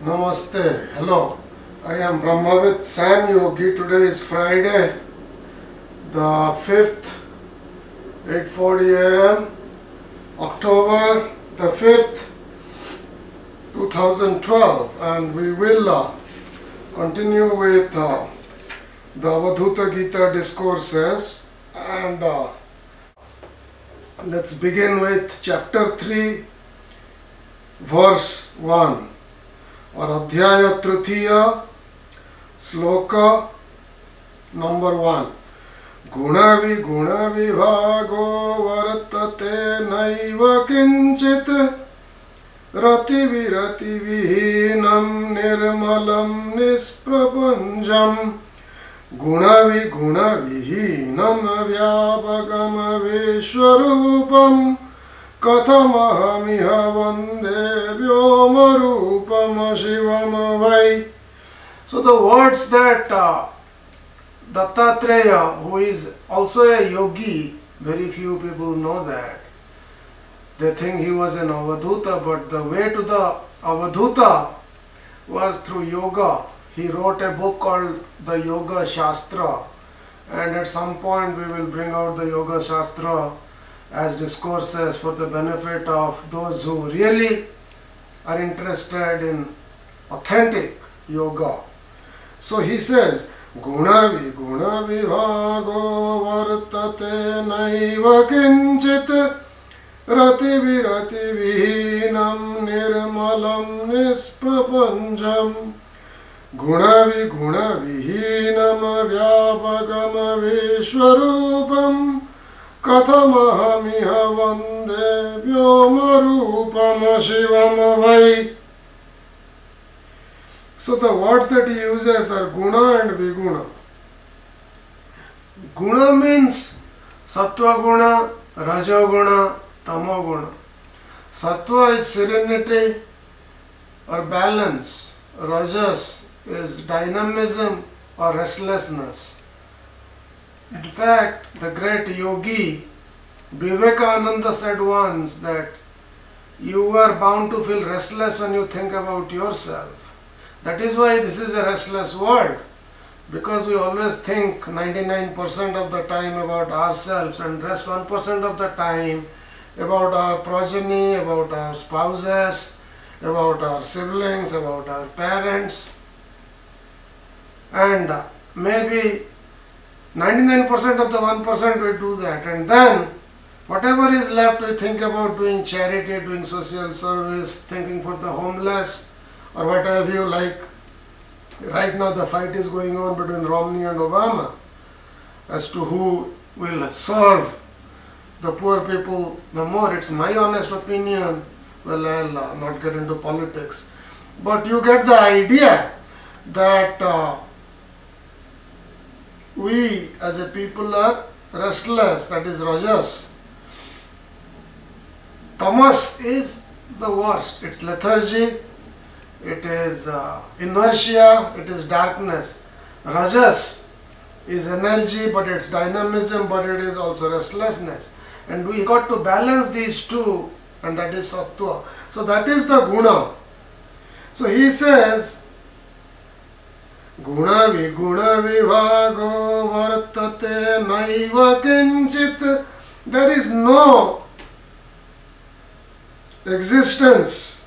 Namaste. Hello. I am Brahmavit Sam Yogi. Today is Friday, the 5th, 8:40 a.m. October the 5th, 2012, and we will continue with the Avadhuta Gita discourses, and let's begin with chapter 3, verse 1. और अध्याय तृतीय श्लोक number 1. गुण विगुण विभागो वर्तते नैव किंचित रति विरति विहीनं निर्मलं निष्प्रपंचम् गुण विगुण विहीनं व्यापकं विश्वरूपम् कथमहमिह वन्दे व्योमरूपम शिवम वै. So the words that Dattatreya, who is also a yogi, very few people know that. They think he was an Avadhuta, but the way to the Avadhuta was through yoga. He wrote a book called the Yoga Shastra, and at some point we will bring out the Yoga Shastra as discourses for the benefit of those who really are interested in authentic yoga. So he says, Guna viguna vibhago vartate naiva kinchit rati virati vihinam nirmalam nisprapancham Guna viguna vihinam vyapakam vishwarupam Kathamahamiha vande vyomarupam shivam vai. So the words that he uses are guna and viguna. Guna means sattva guna, raja guna, tamo guna. Sattva is serenity or balance. Rajas is dynamism or restlessness. In fact, the great yogi Vivekananda said once that you are bound to feel restless when you think about yourself. That is why this is a restless world, because we always think 99% of the time about ourselves and rest 1% of the time about our progeny, about our spouses, about our siblings, about our parents, and maybe 99% of the 1% we do that, and then whatever is left we think about doing charity, doing social service, thinking for the homeless, or whatever you like. Right now the fight is going on between Romney and Obama as to who will serve the poor people the more. It's my honest opinion. Well, I'll not get into politics, but you get the idea that we as a people are restless, that is rajas. Tamas is the worst. It's lethargy, it is inertia, it is darkness. Rajas is energy, but it's dynamism, but it is also restlessness. And we got to balance these two, and that is sattva. So that is the guna. So he says, Guna viguna vivago vartate naiva kinchit. There is no existence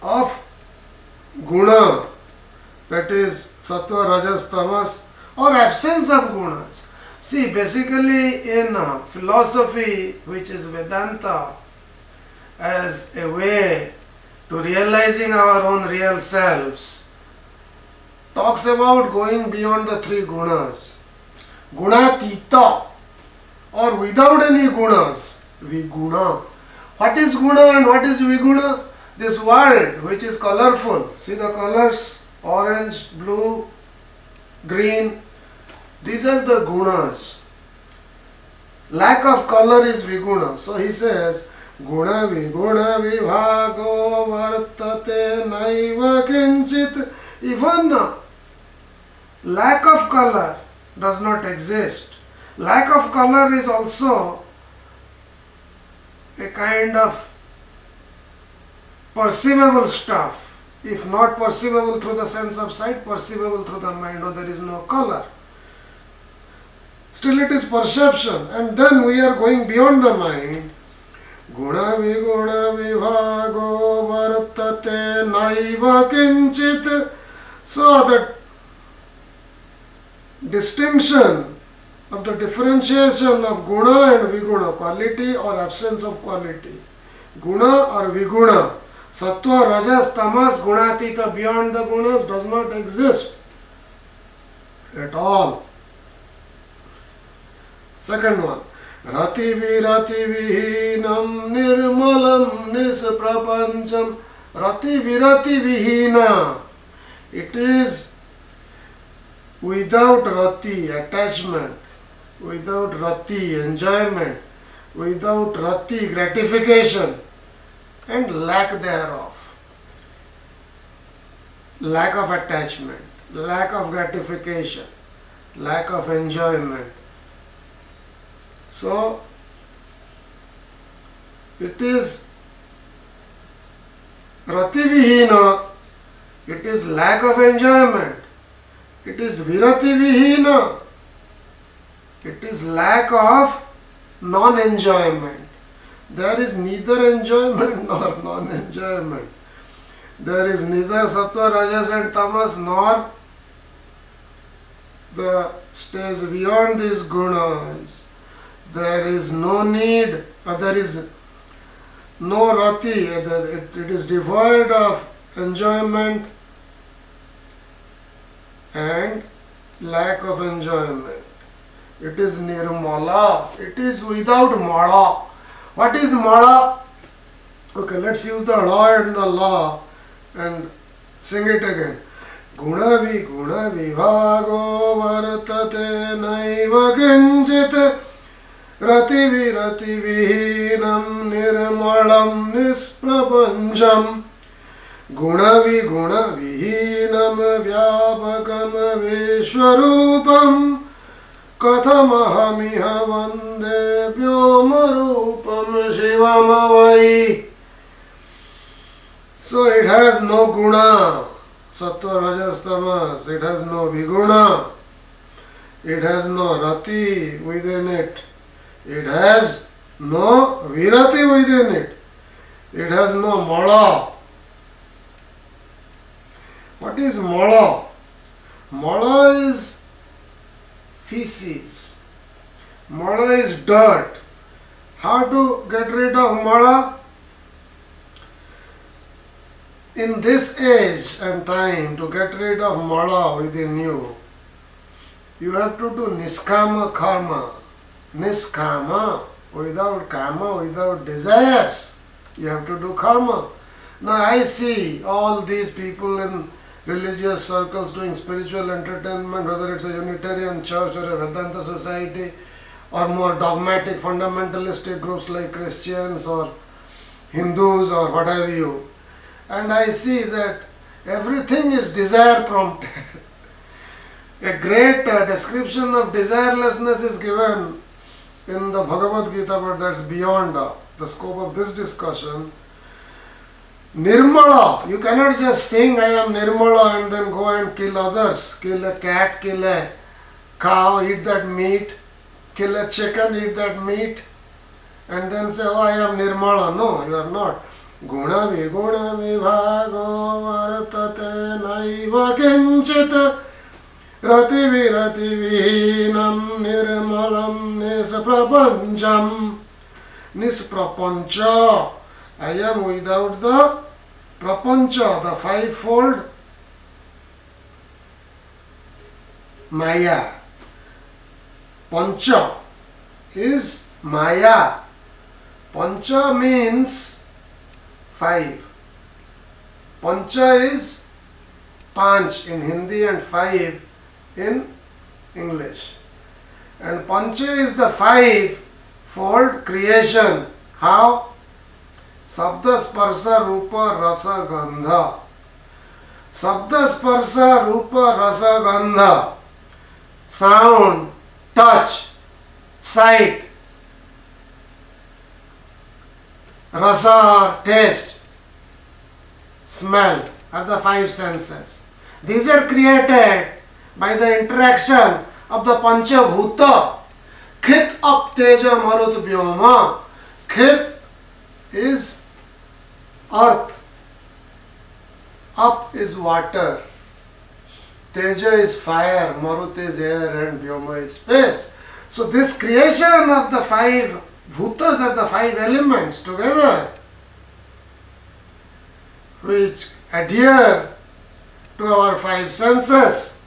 of guna, that is sattva, rajas, tamas, or absence of gunas. See, basically in philosophy, which is Vedanta, as a way to realizing our own real selves, talks about going beyond the three gunas. Gunatita, or without any gunas, viguna. What is guna and what is viguna? This world which is colorful, see the colors, orange, blue, green, these are the gunas. Lack of color is viguna. So he says, Guna viguna vibhago vartate naiva kinchit. Even lack of color does not exist. Lack of color is also a kind of perceivable stuff. If not perceivable through the sense of sight, perceivable through the mind, or there is no color. Still it is perception, and then we are going beyond the mind. Guna viguna vibhago vartate naiva kinchit. So the distinction or the differentiation of guna and viguna, quality or absence of quality, guna or viguna, sattva, rajas, tamas, gunatita, beyond the gunas does not exist at all. Second one, rati virati vihinam nirmalam nisprapancham. Rati virati vihina, it is without rati, attachment, without rati, enjoyment, without rati, gratification, and lack thereof. Lack of attachment, lack of gratification, lack of enjoyment. So, it is rati vihina, it is lack of enjoyment. It is virati vihina, it is lack of non-enjoyment. There is neither enjoyment nor non-enjoyment. There is neither sattva, rajas and tamas nor the stage beyond these gunas. There is no need, or there is no rati, it is devoid of enjoyment and lack of enjoyment. It is nirmala, it is without mala. What is mala? Okay, let's use the law and the law and sing it again. Guna vibhago vartate naiva kinchit rati virati vihinam nirmalam nisprapancham. Guna vihinam vyapakam vishwarupam kathamahamiha vande vyomarupam shivamavai. So it has no guna, sattva, rajas, tamas. It has no viguna. It has no rati within it. It has no virati within it. It has no mala. What is mala? Mala is feces. Mala is dirt. How to get rid of mala? In this age and time, to get rid of mala within you, you have to do niskama karma. Niskama, without karma, without desires, you have to do karma. Now I see all these people in religious circles doing spiritual entertainment, whether it's a Unitarian church or a Vedanta society, or more dogmatic fundamentalistic groups like Christians or Hindus or what have you. And I see that everything is desire prompted. A great description of desirelessness is given in the Bhagavad Gita, but that's beyond the scope of this discussion. Nirmala, you cannot just sing I am Nirmala and then go and kill others. Kill a cat, kill a cow, eat that meat, kill a chicken, eat that meat, and then say, oh, I am Nirmala. No, you are not. Guna viguna vibhago vartate naiva kinchit rati virati vihinam nirmalam nisprapancham. Nisprapancha, I am without the prapancha, the fivefold maya. Pancha is maya. Pancha means five. Pancha is panch in Hindi and five in English. And Pancha is the five-fold creation. How? Sabda, Sparsa, Rupa, Rasa, Gandha. Sabda, Sparsa, Rupa, Rasa, Gandha. Sound, touch, sight, rasa, taste, smell are the five senses. These are created by the interaction of the Panchabhuta. Khit up teja marut vyoma. Khit is earth. Up is water. Teja is fire. Marut is air and vyoma is space. So this creation of the five bhutas are the five elements together which adhere to our five senses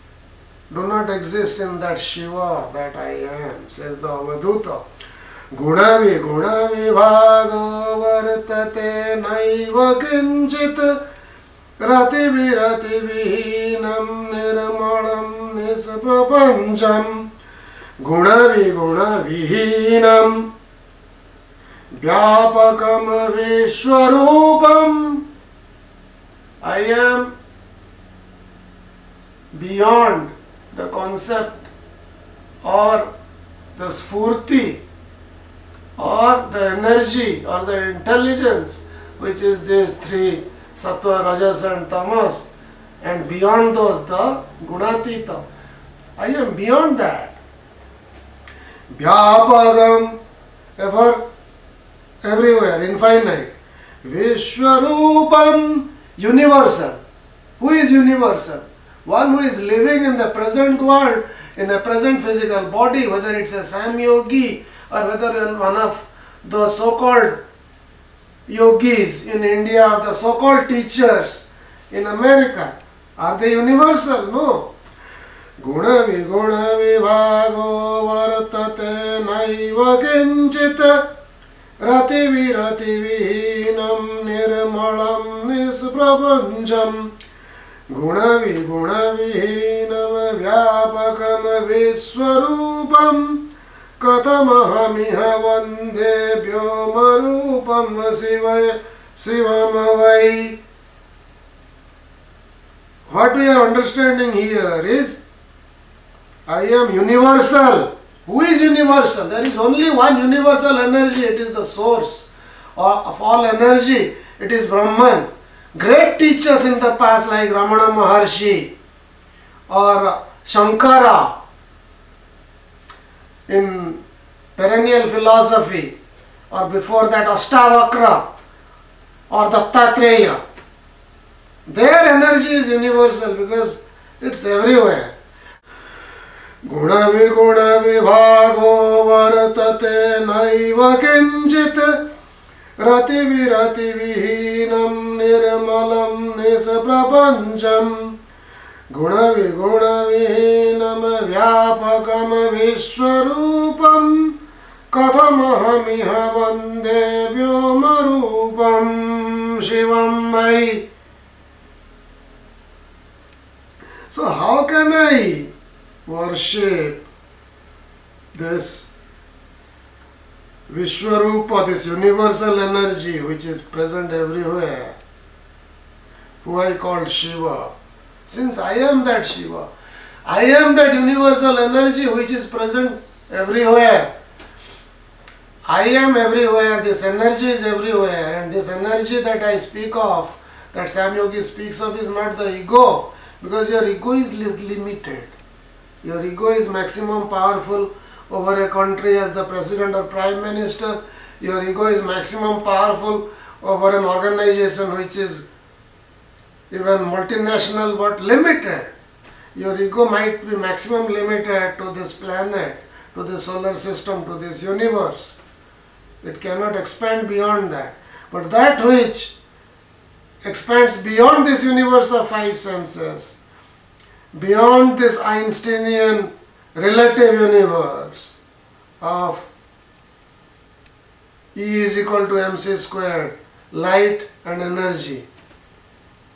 do not exist in that Shiva that I am, says the Avadhuta. Guna vibhago vartate naiva kinchit rati vihinam nirmalam nisprapancham guna vihinam vyapakam vishwarupam. I am beyond the concept or the sphurti or the energy or the intelligence which is these three sattva, rajas and tamas, and beyond those the gunatita. I am beyond that. Vyapagam, ever, everywhere, infinite. Vishwarupam, universal. Who is universal? One who is living in the present world, in a present physical body, whether it's a Sam Yogi or whether one of the so-called yogis in India or the so-called teachers in America. Are they universal? No. Guna vibhago vartate naiva kinchit rati vihinam nirmalam nisprapancham guna vihinam vyapakam vishwarupam katamahamiha vande vyomarupam sivamavai. What we are understanding here is I am universal. Who is universal? There is only one universal energy. It is the source of all energy. It is Brahman. Great teachers in the past like Ramana Maharshi or Shankara in perennial philosophy, or before that Astavakra or Dattatreya, their energy is universal because it's everywhere. Guna vibhago vartate naiva kinchit rati vihinam nirmalam nisprapancham guna vihinam vyapakam vishwarupam katamahamiha vande vyomarupam shivam mai. So how can I worship this Vishwarupa, this universal energy which is present everywhere, who I call Shiva? Since I am that Shiva, I am that universal energy which is present everywhere. I am everywhere, this energy is everywhere, and this energy that I speak of, that Sam Yogi speaks of, is not the ego, because your ego is limited. Your ego is maximum powerful over a country as the president or prime minister. Your ego is maximum powerful over an organization which is even multinational but limited. Your ego might be maximum limited to this planet, to the solar system, to this universe. It cannot expand beyond that. But that which expands beyond this universe of five senses, beyond this Einsteinian relative universe of E is equal to mc squared, light and energy.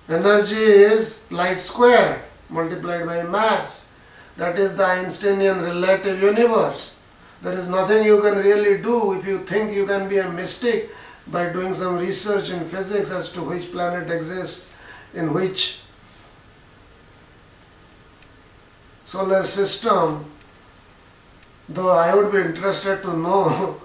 Energy is light square multiplied by mass. That is the Einsteinian relative universe. There is nothing you can really do if you think you can be a mystic by doing some research in physics as to which planet exists in which solar system, though I would be interested to know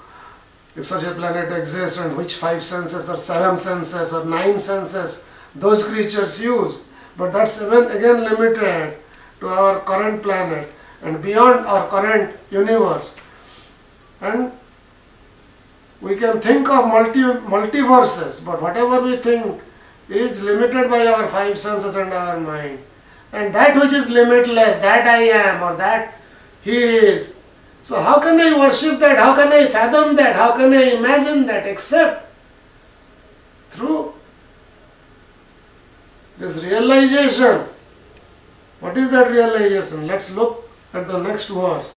if such a planet exists and which five senses or seven senses or nine senses those creatures use. But that's again limited to our current planet and beyond our current universe. And we can think of multiverses, but whatever we think is limited by our five senses and our mind. And that which is limitless, that I am or that he is. So how can I worship that? How can I fathom that? How can I imagine that except through this realization? What is that realization? Let's look at the next verse.